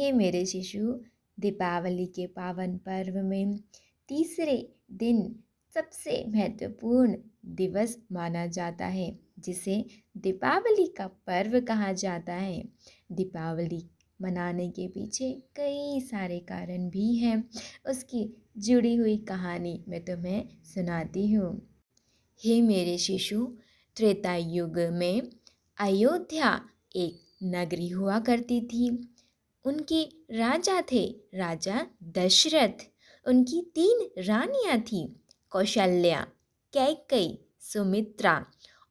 हे मेरे शिशु, दीपावली के पावन पर्व में तीसरे दिन सबसे महत्वपूर्ण दिवस माना जाता है, जिसे दीपावली का पर्व कहा जाता है। दीपावली मनाने के पीछे कई सारे कारण भी हैं। उसकी जुड़ी हुई कहानी मैं तुम्हें सुनाती हूँ। हे मेरे शिशु, त्रेता युग में अयोध्या एक नगरी हुआ करती थी। उनके राजा थे राजा दशरथ। उनकी 3 रानियां थीं, कौशल्या, कैकेयी, सुमित्रा,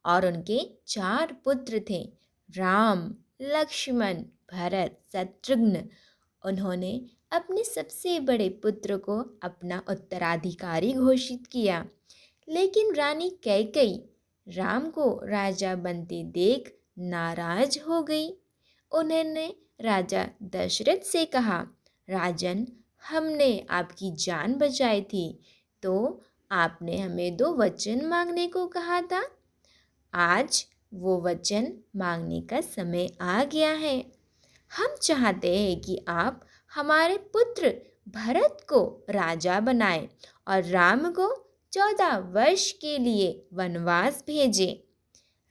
और उनके 4 पुत्र थे, राम, लक्ष्मण, भरत, शत्रुघ्न। उन्होंने अपने सबसे बड़े पुत्र को अपना उत्तराधिकारी घोषित किया, लेकिन रानी कैकेयी राम को राजा बनते देख नाराज हो गई। उन्होंने राजा दशरथ से कहा, राजन, हमने आपकी जान बचाई थी, तो आपने हमें 2 वचन मांगने को कहा था। आज वो वचन मांगने का समय आ गया है। हम चाहते हैं कि आप हमारे पुत्र भरत को राजा बनाएं और राम को 14 वर्ष के लिए वनवास भेजें।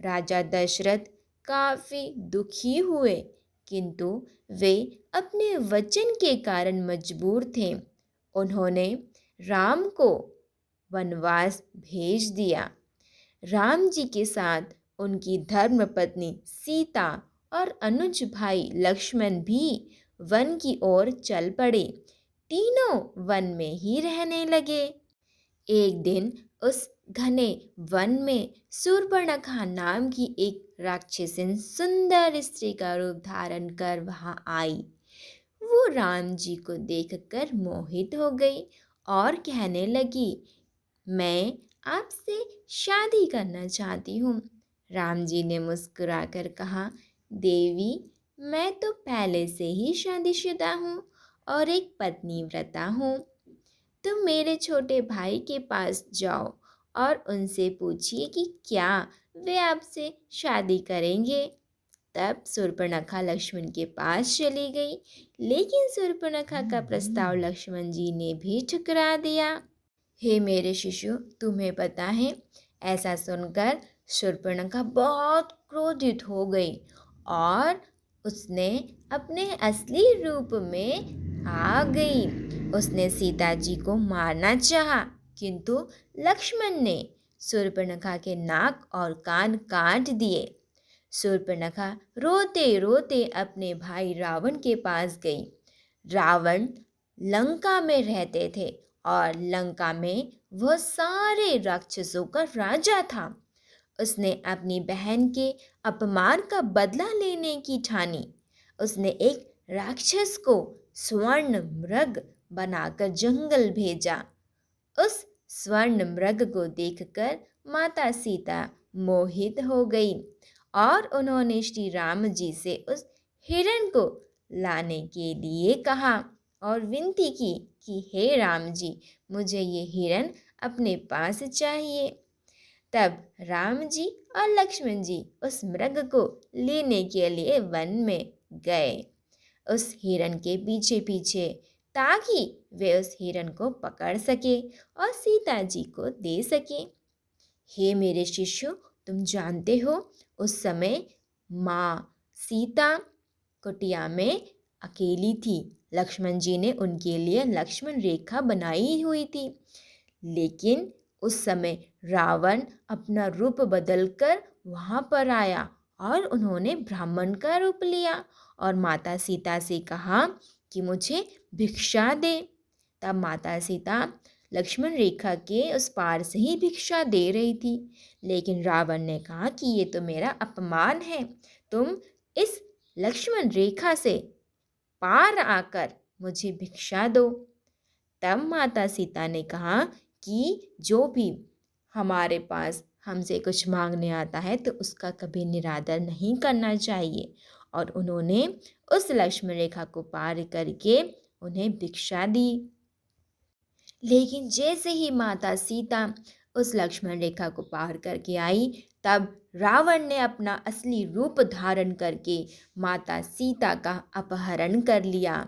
राजा दशरथ काफ़ी दुखी हुए, किंतु वे अपने वचन के कारण मजबूर थे। उन्होंने राम को वनवास भेज दिया। राम जी के साथ उनकी धर्मपत्नी सीता और अनुज भाई लक्ष्मण भी वन की ओर चल पड़े। तीनों वन में ही रहने लगे। एक दिन उस घने वन में शूर्पणखा नाम की एक राक्षसिन सुंदर स्त्री का रूप धारण कर वहां आई। वो राम जी को देखकर मोहित हो गई और कहने लगी, मैं आपसे शादी करना चाहती हूँ। राम जी ने मुस्कुराकर कहा, देवी, मैं तो पहले से ही शादीशुदा हूँ और एक पत्नीव्रता हूँ। तुम मेरे छोटे भाई के पास जाओ और उनसे पूछिए कि क्या वे आपसे शादी करेंगे। तब शूर्पणखा लक्ष्मण के पास चली गई, लेकिन शूर्पणखा का प्रस्ताव लक्ष्मण जी ने भी ठुकरा दिया। हे मेरे शिशु, तुम्हें पता है, ऐसा सुनकर शूर्पणखा बहुत क्रोधित हो गई और उसने अपने असली रूप में आ गई। उसने सीता जी को मारना चाहा, किंतु लक्ष्मण ने शूर्पणखा के नाक और कान काट दिए। शूर्पणखा रोते रोते अपने भाई रावण के पास गई। रावण लंका में रहते थे और लंका में वह सारे राक्षसों का राजा था। उसने अपनी बहन के अपमान का बदला लेने की ठानी। उसने एक राक्षस को स्वर्ण मृग बनाकर जंगल भेजा। उस स्वर्ण मृग को देखकर माता सीता मोहित हो गई और उन्होंने श्री राम जी से उस हिरण को लाने के लिए कहा और विनती की कि हे राम जी, मुझे ये हिरण अपने पास चाहिए। तब राम जी और लक्ष्मण जी उस मृग को लेने के लिए वन में गए, उस हिरण के पीछे पीछे, ताकि वे उस हिरण को पकड़ सके और सीता जी को दे सके। हे मेरे शिष्यों, तुम जानते हो, उस समय माँ सीता कुटिया में अकेली थी। लक्ष्मण जी ने उनके लिए लक्ष्मण रेखा बनाई हुई थी, लेकिन उस समय रावण अपना रूप बदलकर वहाँ पर आया और उन्होंने ब्राह्मण का रूप लिया और माता सीता से कहा कि मुझे भिक्षा दे। तब माता सीता लक्ष्मण रेखा के उस पार से ही भिक्षा दे रही थी, लेकिन रावण ने कहा कि ये तो मेरा अपमान है, तुम इस लक्ष्मण रेखा से पार आकर मुझे भिक्षा दो। तब माता सीता ने कहा कि जो भी हमारे पास हमसे कुछ मांगने आता है तो उसका कभी निरादर नहीं करना चाहिए, और उन्होंने उस लक्ष्मण रेखा को पार करके उन्हें भिक्षा दी। लेकिन जैसे ही माता सीता उस लक्ष्मण रेखा को पार करके आई, तब रावण ने अपना असली रूप धारण करके माता सीता का अपहरण कर लिया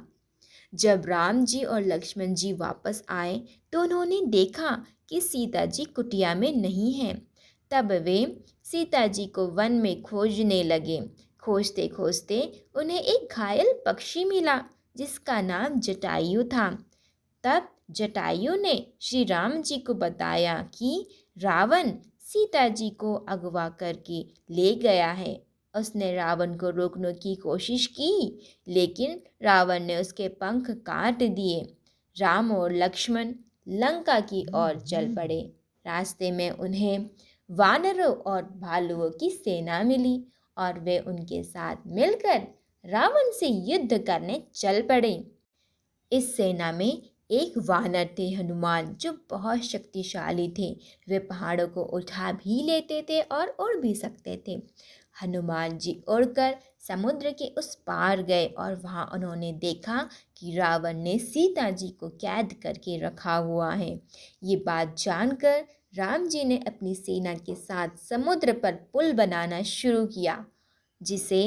जब राम जी और लक्ष्मण जी वापस आए तो उन्होंने देखा कि सीता जी कुटिया में नहीं हैं। तब वे सीता जी को वन में खोजने लगे। खोजते खोजते उन्हें एक घायल पक्षी मिला जिसका नाम जटायु था। तब जटायु ने श्री राम जी को बताया कि रावण सीता जी को अगवा करके ले गया है। उसने रावण को रोकने की कोशिश की, लेकिन रावण ने उसके पंख काट दिए। राम और लक्ष्मण लंका की ओर चल पड़े। रास्ते में उन्हें वानरों और भालुओं की सेना मिली और वे उनके साथ मिलकर रावण से युद्ध करने चल पड़े। इस सेना में एक वानर थे हनुमान, जो बहुत शक्तिशाली थे। वे पहाड़ों को उठा भी लेते थे और उड़ भी सकते थे। हनुमान जी उड़कर समुद्र के उस पार गए और वहां उन्होंने देखा कि रावण ने सीता जी को कैद करके रखा हुआ है। ये बात जानकर राम जी ने अपनी सेना के साथ समुद्र पर पुल बनाना शुरू किया, जिसे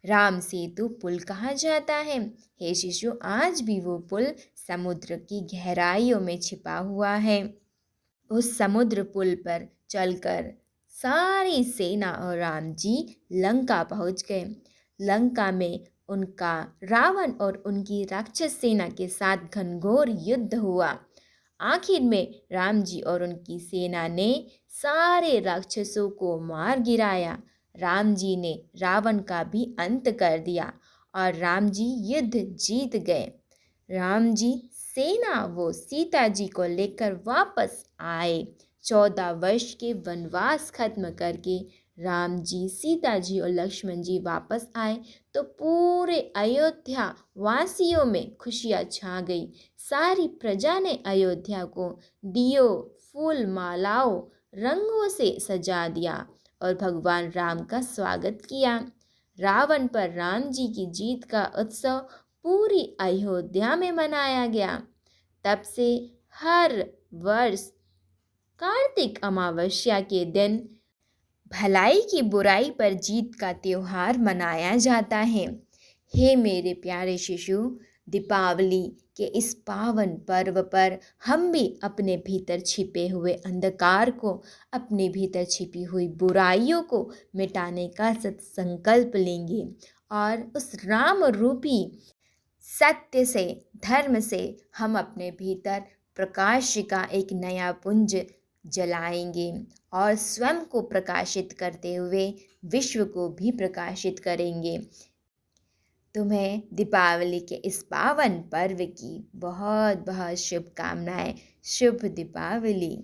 राम सेतु पुल कहा जाता है। हे शिशु, आज भी वो पुल समुद्र की गहराइयों में छिपा हुआ है। उस समुद्र पुल पर चलकर सारी सेना और राम जी लंका पहुंच गए। लंका में उनका रावण और उनकी राक्षस सेना के साथ घनघोर युद्ध हुआ। आखिर में राम जी और उनकी सेना ने सारे राक्षसों को मार गिराया। राम जी ने रावण का भी अंत कर दिया और राम जी युद्ध जीत गए। राम जी सेना वो सीता जी को लेकर वापस आए। 14 वर्ष के वनवास खत्म करके राम जी, सीता जी और लक्ष्मण जी वापस आए तो पूरे अयोध्या वासियों में खुशियाँ छा गई। सारी प्रजा ने अयोध्या को दियो, फूल, मालाओं, रंगों से सजा दिया और भगवान राम का स्वागत किया। रावण पर राम जी की जीत का उत्सव पूरी अयोध्या में मनाया गया। तब से हर वर्ष कार्तिक अमावस्या के दिन भलाई की बुराई पर जीत का त्योहार मनाया जाता है। हे मेरे प्यारे शिशु, दीपावली के इस पावन पर्व पर हम भी अपने भीतर छिपे हुए अंधकार को, अपने भीतर छिपी हुई बुराइयों को मिटाने का संकल्प लेंगे और उस राम रूपी सत्य से, धर्म से हम अपने भीतर प्रकाश का एक नया पुंज जलाएंगे और स्वयं को प्रकाशित करते हुए विश्व को भी प्रकाशित करेंगे। तुम्हें दीपावली के इस पावन पर्व की बहुत बहुत शुभकामनाएं। शुभ दीपावली।